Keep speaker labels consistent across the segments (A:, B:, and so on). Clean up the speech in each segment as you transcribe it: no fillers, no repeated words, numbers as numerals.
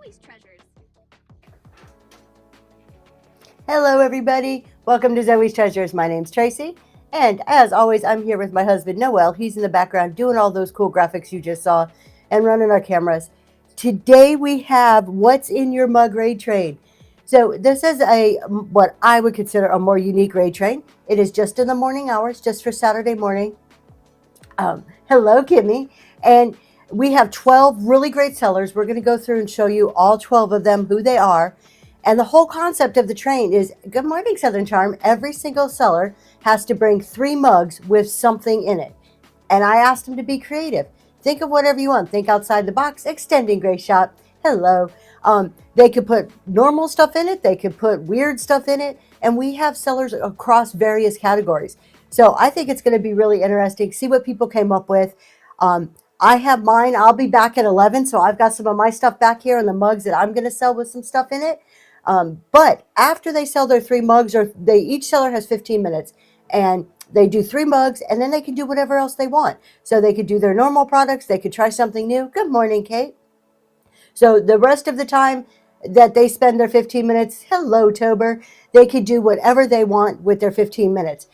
A: Zoe's Treasures.
B: Hello everybody, welcome to Zoe's Treasures. My name's Tracy, and as always I'm here with my husband Noel. He's in the background doing all those cool graphics you just saw and running our cameras. Today we have What's in Your Mug raid train. So this is what I would consider a more unique raid train. It is just in the morning hours, just for Saturday morning. Hello Kimmy, and we have 12 really great sellers. We're going to go through and show you all 12 of them, who they are. And the whole concept of the train is, good morning, Southern Charm. Every single seller has to bring 3 mugs with something in it. And I asked them to be creative. Think of whatever you want. Think outside the box. Extending Grace Shop. Hello. They could put normal stuff in it. They could put weird stuff in it. And we have sellers across various categories. So I think it's going to be really interesting. See what people came up with. I have mine. I'll be back at 11. So I've got some of my stuff back here and the mugs that I'm going to sell with some stuff in it. But after they sell their 3 mugs, or each seller has 15 minutes, and they do 3 mugs, and then they can do whatever else they want. So they could do their normal products. They could try something new. Good morning, Kate. So the rest of the time that they spend their 15 minutes, hello, Tober, they could do whatever they want with their 15 minutes.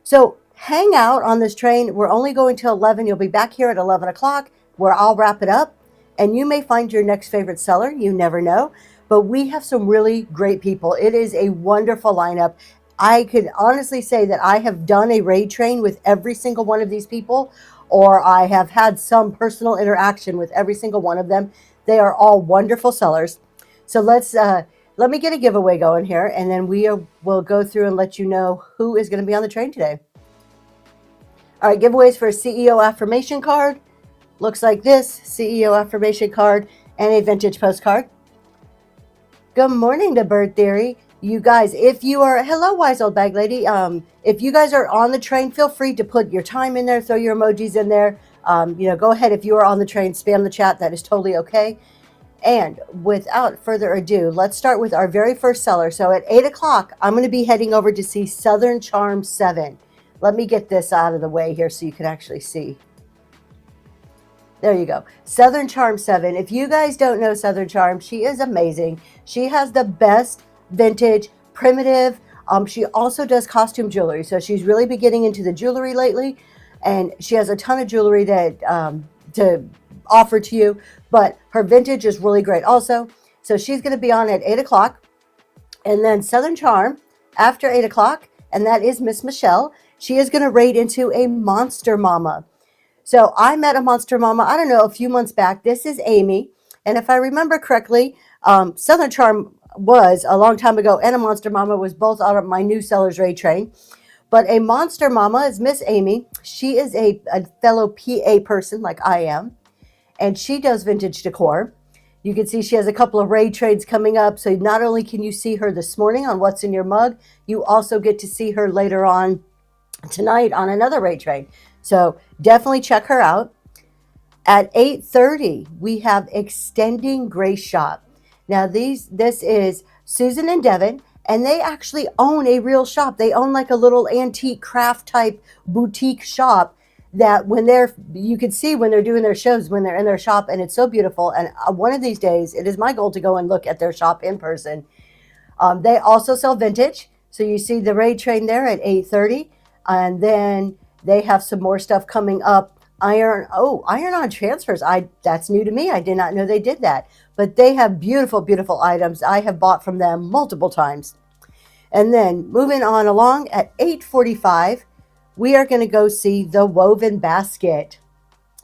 B: So hang out on this train. We're only going till 11. You'll be back here at 11 o'clock where I'll wrap it up, and you may find your next favorite seller. You never know. But we have some really great people. It is a wonderful lineup. I could honestly say that I have done a raid train with every single one of these people, or I have had some personal interaction with every single one of them. They are all wonderful sellers. So let me get a giveaway going here, and then we will go through and let you know who is going to be on the train today. All right, giveaways for a CEO affirmation card. Looks like this, CEO affirmation card and a vintage postcard. Good morning to Bird Theory. You guys, if you are, hello, wise old bag lady. If you guys are on the train, feel free to put your time in there, throw your emojis in there. Go ahead. If you are on the train, spam the chat. That is totally okay. And without further ado, let's start with our very first seller. So at 8 o'clock, I'm going to be heading over to see Southern Charm 7. Let me get this out of the way here so you can actually see. There you go. Southern Charm 7. If you guys don't know Southern Charm, she is amazing. She has the best vintage, primitive. She also does costume jewelry. So she's really been getting into the jewelry lately. And she has a ton of jewelry that to offer to you. But her vintage is really great also. So she's going to be on at 8 o'clock. And then Southern Charm after 8 o'clock. And that is Miss Michelle. She is going to raid into a Monster Mama. So I met a Monster Mama, I don't know, a few months back. This is Amy. And if I remember correctly, Southern Charm was a long time ago, and a Monster Mama was both out of my new sellers raid train. But a Monster Mama is Miss Amy. She is a fellow PA person like I am. And she does vintage decor. You can see she has a couple of raid trades coming up. So not only can you see her this morning on What's in Your Mug, you also get to see her later on tonight on another raid trade. So definitely check her out. At 8:30, we have Extending Grace Shop. Now this is Susan and Devin, and they actually own a real shop. They own like a little antique craft type boutique shop that you can see when they're doing their shows, when they're in their shop, and it's so beautiful. And one of these days, it is my goal to go and look at their shop in person. They also sell vintage. So you see the raid train there at 8:30, and then they have some more stuff coming up. Iron on transfers. That's new to me. I did not know they did that. But they have beautiful, beautiful items. I have bought from them multiple times. And then moving on along at 8:45, we are going to go see the Woven Basket.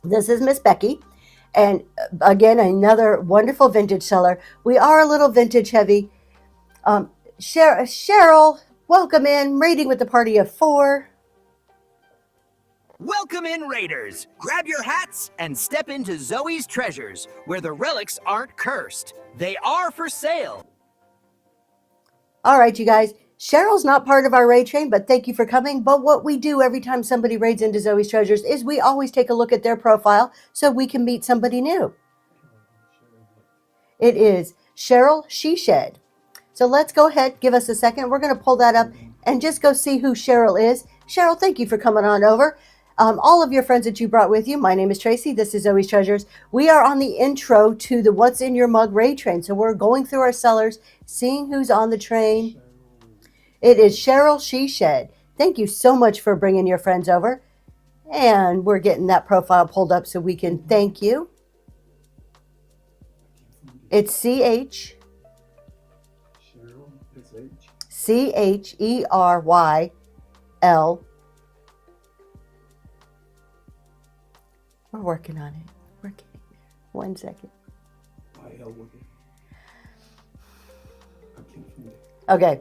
B: This is Miss Becky. And again, another wonderful vintage seller. We are a little vintage heavy. Cheryl, welcome in. Raiding with the party of 4.
C: Welcome in, Raiders! Grab your hats and step into Zoe's Treasures, where the relics aren't cursed. They are for sale.
B: All right, you guys. Cheryl's not part of our raid train, but thank you for coming. But what we do every time somebody raids into Zoe's Treasures is we always take a look at their profile so we can meet somebody new. It is Cheryl Sheshed. So let's go ahead, give us a second. We're going to pull that up and just go see who Cheryl is. Cheryl, thank you for coming on over. all of your friends that you brought with you. My name is Tracy. This is Zoe's Treasures. We are on the intro to the What's in Your Mug raid train. So we're going through our sellers, seeing who's on the train. It is Cheryl She Shed. Thank you so much for bringing your friends over. And we're getting that profile pulled up so we can thank you. It's CH. CHERYL. We're working on it. We're getting there. 1 second. Okay.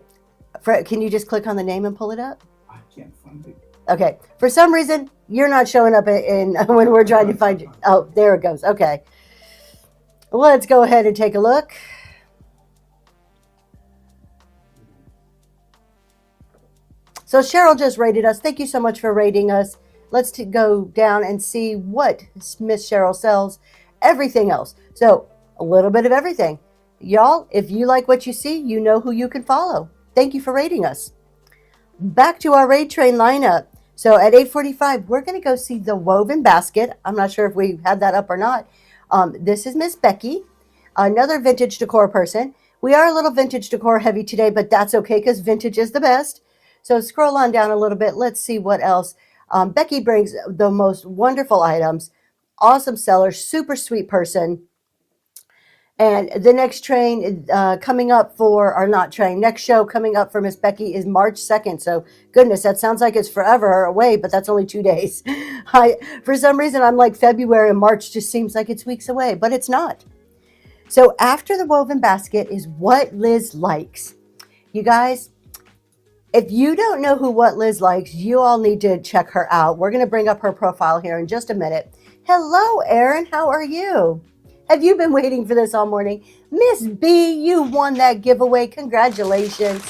B: Can you just click on the name and pull it up?
A: I can't find it.
B: Okay. For some reason, you're not showing up in when we're trying to find you. Oh, there it goes. Okay. Let's go ahead and take a look. So Cheryl just rated us. Thank you so much for rating us. Let's go down and see what Miss Cheryl sells. Everything else. So a little bit of everything. Y'all, if you like what you see, you know who you can follow. Thank you for rating us. Back to our raid train lineup. So at 8:45, we're going to go see the Woven Basket. I'm not sure if we had that up or not. This is Miss Becky, another vintage decor person. We are a little vintage decor heavy today, but that's okay because vintage is the best. So scroll on down a little bit. Let's see what else. Becky brings the most wonderful items. Awesome seller, super sweet person. And the next train coming up next show coming up for Miss Becky is March 2nd. So goodness, that sounds like it's forever away, but that's only 2 days. For some reason, I'm like February and March just seems like it's weeks away, but it's not. So after the Woven Basket is What Liz Likes. You guys, if you don't know who What Liz Likes, you all need to check her out. We're going to bring up her profile here in just a minute. Hello, Erin. How are you? Have you been waiting for this all morning? Miss B, you won that giveaway. Congratulations.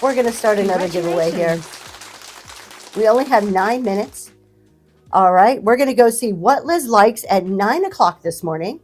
B: We're going to start another giveaway here. We only have 9 minutes. All right. We're going to go see What Liz Likes at 9 o'clock this morning.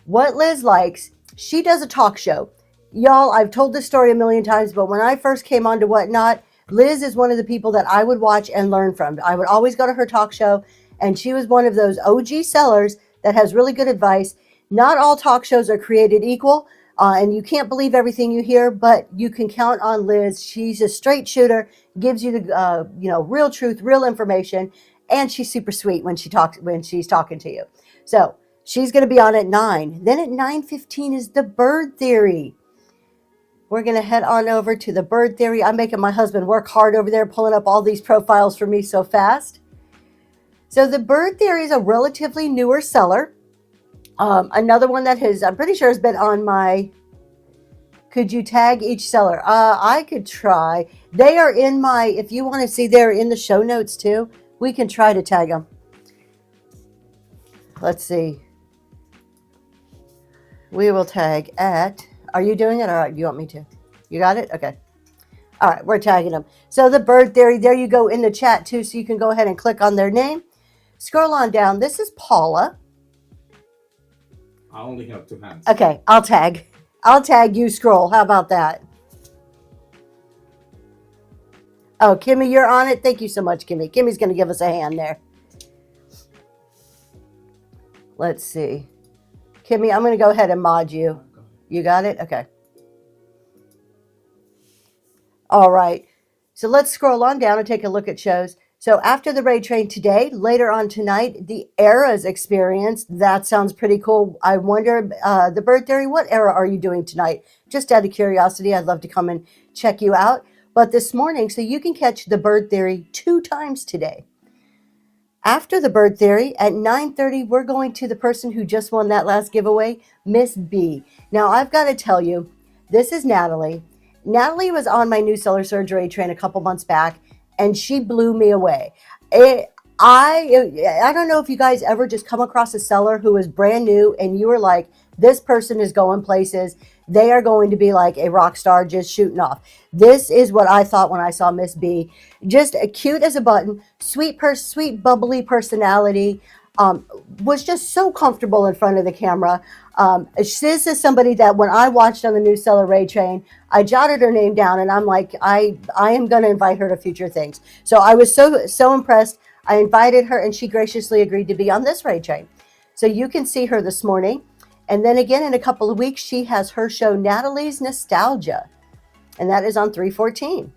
B: What Liz Likes, she does a talk show. Y'all, I've told this story a million times, but when I first came on to Whatnot, Liz is one of the people that I would watch and learn from. I would always go to her talk show, and she was one of those OG sellers that has really good advice. Not all talk shows are created equal, and you can't believe everything you hear, but you can count on Liz. She's a straight shooter, gives you the real truth, real information, and she's super sweet when she's talking to you. So she's going to be on at 9. Then at 9:15 is the Bird Theory. We're going to head on over to the Bird Theory. I'm making my husband work hard over there, pulling up all these profiles for me so fast. So the Bird Theory is a relatively newer seller. Another one that I'm pretty sure has been on my, could you tag each seller? I could try. They are in my, if you want to see, they're in the show notes too. We can try to tag them. Let's see. We will tag at, are you doing it or do you want me to? You got it? Okay. All right, we're tagging them. So the Bird Theory, there you go in the chat too, so you can go ahead and click on their name. Scroll on down. This is Paula.
A: I only have 2 hands.
B: Okay, I'll tag. You scroll. How about that? Oh, Kimmy, you're on it. Thank you so much, Kimmy. Kimmy's going to give us a hand there. Let's see. Kimmy, I'm going to go ahead and mod you. You got it? Okay. All right. So let's scroll on down and take a look at shows. So after the raid train today, later on tonight, the Eras experience. That sounds pretty cool. I wonder, the Bird Theory, what era are you doing tonight? Just out of curiosity, I'd love to come and check you out. But this morning, so you can catch the Bird Theory 2 times today. After the Bird Theory, at 9:30, we're going to the person who just won that last giveaway, Miss B. Now, I've got to tell you, this is Natalie. Natalie was on my new seller surgery train a couple months back, and she blew me away. I don't know if you guys ever just come across a seller who is brand new, and you were like, this person is going places. They are going to be like a rock star just shooting off. This is what I thought when I saw Miss B. Just cute as a button, sweet, bubbly personality. was just so comfortable in front of the camera. This is somebody that when I watched on the New Seller Ray Train, I jotted her name down, and I'm like, I am going to invite her to future things. So I was so impressed. I invited her, and she graciously agreed to be on this Ray Train. So you can see her this morning. And then again, in a couple of weeks, she has her show, Natalie's Nostalgia. And that is on 3/14.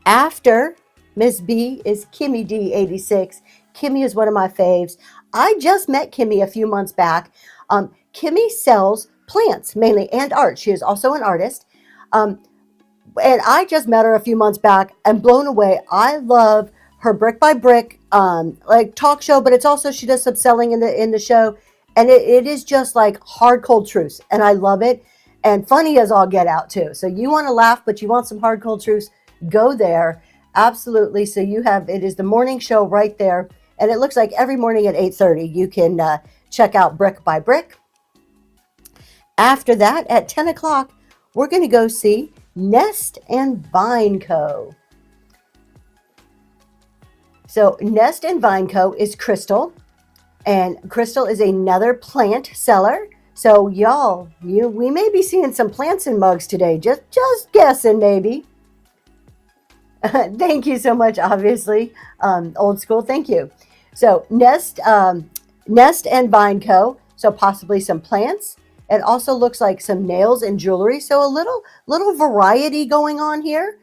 B: After Miss B is Kimmy D86. Kimmy is one of my faves. I just met Kimmy a few months back. Kimmy sells plants mainly and art. She is also an artist. And I just met her a few months back and blown away. I love her brick by brick like talk show, but it's also she does some selling in the show. And it is just like hard, cold truths. And I love it. And funny as all get out too. So you want to laugh, but you want some hard, cold truths, go there. Absolutely. So it is the morning show right there. And it looks like every morning at 8:30, you can check out Brick by Brick. After that, at 10 o'clock, we're going to go see Nest and Vine Co. So Nest and Vine Co. is Crystal. And Crystal is another plant seller. So y'all, we may be seeing some plants in mugs today. Just guessing, maybe. Thank you so much, obviously. Old school, thank you. So Nest and Vine Co. So possibly some plants. It also looks like some nails and jewelry. So a little variety going on here.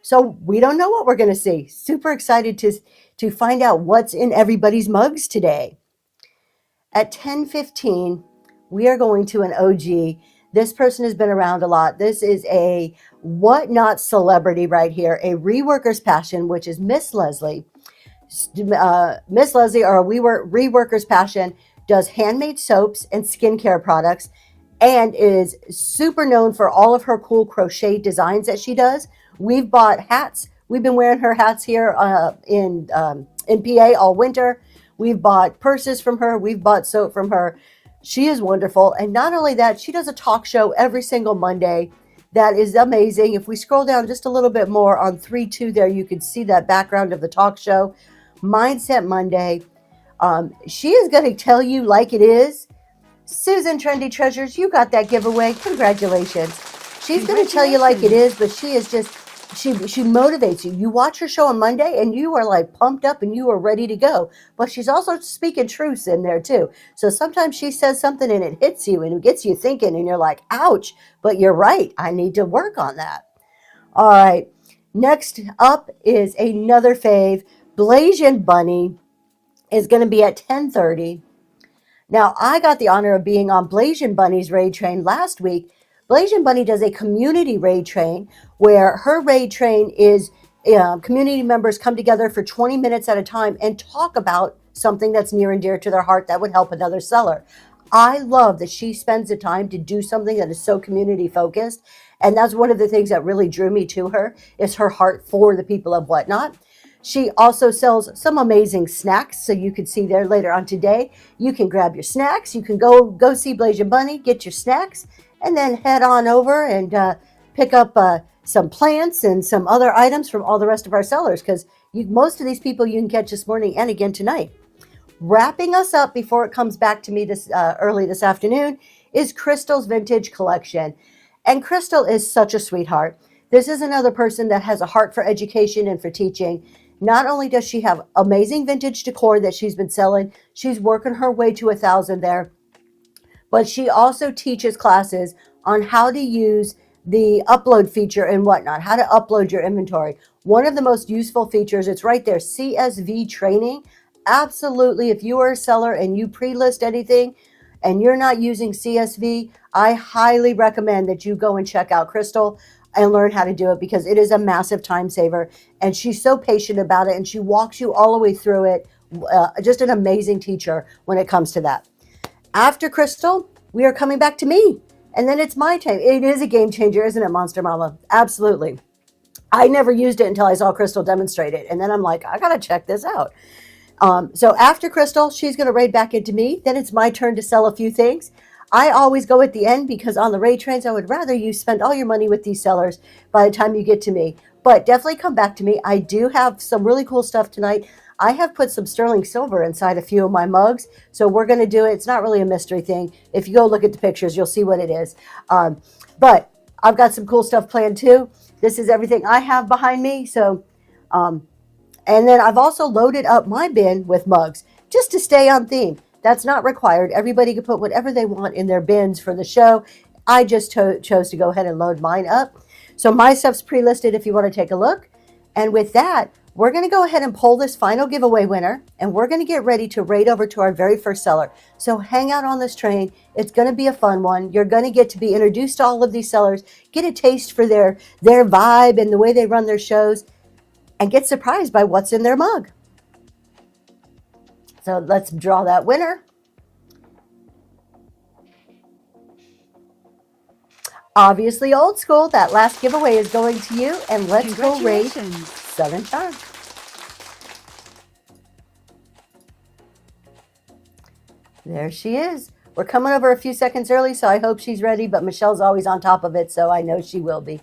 B: So we don't know what we're going to see. Super excited to find out what's in everybody's mugs today. At 10:15, we are going to an OG. This person has been around a lot. This is a whatnot celebrity right here, a reworker's passion, which is Miss Leslie. Miss Leslie, or reworker's passion, does handmade soaps and skincare products and is super known for all of her cool crochet designs that she does. We've bought hats. We've been wearing her hats here in PA all winter. We've bought purses from her. We've bought soap from her. She is wonderful. And not only that, she does a talk show every single Monday. That is amazing. If we scroll down just a little bit more on 3-2 there, you can see that background of the talk show. Mindset Monday. She is going to tell you like it is. Susan Trendy Treasures, you got that giveaway. Congratulations. She's going to tell you like it is, but she is just, she motivates you. You watch her show on Monday and you are like pumped up and you are ready to go. But she's also speaking truths in there too. So sometimes she says something and it hits you and it gets you thinking and you're like, ouch, but you're right. I need to work on that. All right. Next up is another fave. Blasian Bunny is going to be at 10:30. Now, I got the honor of being on Blasian Bunny's raid train last week. Blasian Bunny does a community raid train where her raid train is community members come together for 20 minutes at a time and talk about something that's near and dear to their heart that would help another seller. I love that she spends the time to do something that is so community focused. And that's one of the things that really drew me to her is her heart for the people of Whatnot. She also sells some amazing snacks. So you can see there later on today. You can grab your snacks. You can go see Blasian Bunny, get your snacks, and then head on over and pick up some plants and some other items from all the rest of our sellers, because most of these people you can catch this morning and again tonight. Wrapping us up before it comes back to me this early this afternoon is Crystal's Vintage Collection. And Crystal is such a sweetheart. This is another person that has a heart for education and for teaching. Not only does she have amazing vintage decor that she's been selling, she's working her way to 1,000 there, but she also teaches classes on how to use the upload feature and Whatnot, how to upload your inventory. One of the most useful features, it's right there, CSV training. Absolutely, if you are a seller and you pre-list anything and you're not using CSV, I highly recommend that you go and check out Crystal and learn how to do it, because it is a massive time saver. And she's so patient about it and she walks you all the way through it. Just an amazing teacher when it comes to that. After Crystal, we are coming back to me. And then it's my time. It is a game changer, isn't it, Monster Mama? Absolutely. I never used it until I saw Crystal demonstrate it. And then I'm like, I got to check this out. So after Crystal, she's going to raid back into me. Then it's my turn to sell a few things. I always go at the end because on the raid trains, I would rather you spend all your money with these sellers by the time you get to me. But definitely come back to me. I do have some really cool stuff tonight. I have put some sterling silver inside a few of my mugs. So we're going to do it. It's not really a mystery thing. If you go look at the pictures, you'll see what it is. But I've got some cool stuff planned too. This is everything I have behind me. So, and then I've also loaded up my bin with mugs just to stay on theme. That's not required. Everybody can put whatever they want in their bins for the show. I just chose to go ahead and load mine up. So my stuff's pre-listed if you want to take a look. And with that, we're going to go ahead and pull this final giveaway winner, and we're going to get ready to raid over to our very first seller. So hang out on this train. It's going to be a fun one. You're going to get to be introduced to all of these sellers, get a taste for their vibe and the way they run their shows, and get surprised by what's in their mug. So let's draw that winner. Obviously old school, that last giveaway is going to you, and let's go raid Southern Charm. There she is. We're coming over a few seconds early, so I hope she's ready, but Michelle's always on top of it, so I know she will be.